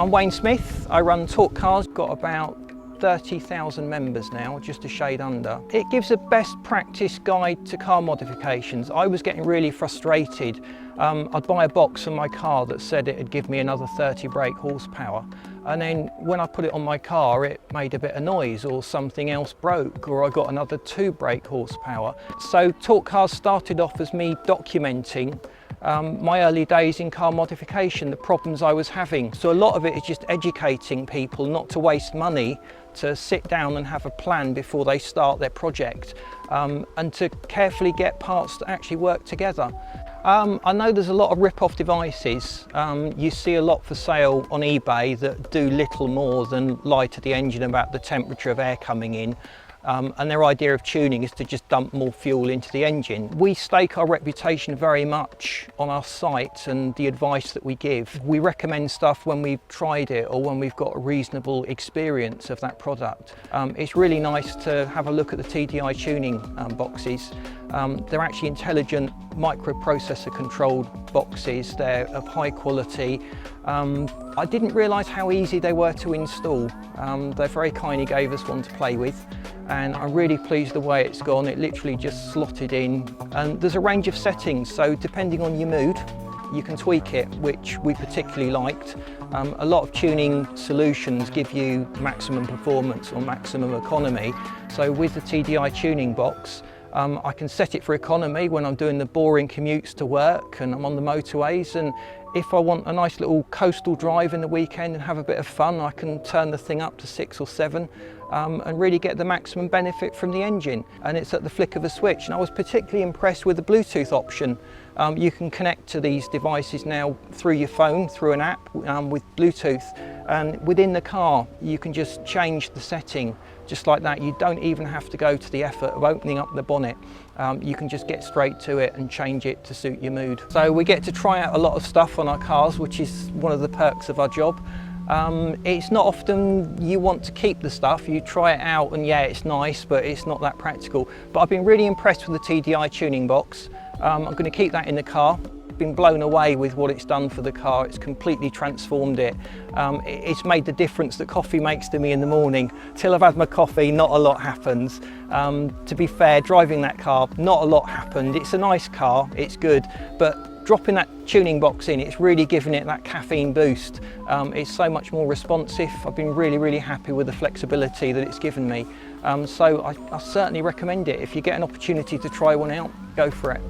I'm Wayne Smith. I run TorqueCars, got about 30,000 members now, just a shade under. It gives a best practice guide to car modifications. I was getting really frustrated. I'd buy a box for my car that said it'd give me another 30 brake horsepower. And then when I put it on my car, it made a bit of noise, or something else broke, or I got another 2 brake horsepower. So TorqueCars started off as me documenting my early days in car modification, the problems I was having. So a lot of it is just educating people not to waste money, to sit down and have a plan before they start their project, and to carefully get parts that actually work together. I know there's a lot of rip-off devices. You see a lot for sale on eBay that do little more than lie to the engine about the temperature of air coming in. And their idea of tuning is to just dump more fuel into the engine. We stake our reputation very much on our site and the advice that we give. We recommend stuff when we've tried it or when we've got a reasonable experience of that product. It's really nice to have a look at the TDI tuning boxes. They're actually intelligent microprocessor controlled boxes. They're of high quality. I didn't realise how easy they were to install. They very kindly gave us one to play with, and I'm really pleased the way it's gone. It literally just slotted in, and there's a range of settings, so depending on your mood you can tweak it, which we particularly liked. A lot of tuning solutions give you maximum performance or maximum economy, so with the TDI tuning box I can set it for economy when I'm doing the boring commutes to work and I'm on the motorways, and if I want a nice little coastal drive in the weekend and have a bit of fun, I can turn the thing up to 6 or 7 and really get the maximum benefit from the engine. And it's at the flick of a switch. And I was particularly impressed with the Bluetooth option. You can connect to these devices now through your phone, through an app with Bluetooth. And within the car, you can just change the setting just like that. You don't even have to go to the effort of opening up the bonnet. You can just get straight to it and change it to suit your mood. So we get to try out a lot of stuff on our cars, which is one of the perks of our job. It's not often you want to keep the stuff. You try it out and yeah, it's nice, but it's not that practical. But I've been really impressed with the TDI tuning box. I'm going to keep that in the car. Been blown away with what it's done for the car. It's completely transformed it. It's made the difference that coffee makes to me in the morning. Till I've had my coffee, not a lot happens. To be fair, driving that car, not a lot happened. It's a nice car, it's good, but dropping that tuning box in, it's really given it that caffeine boost. It's so much more responsive. I've been really happy with the flexibility that it's given me. So I certainly recommend it. If you get an opportunity to try one out, go for it.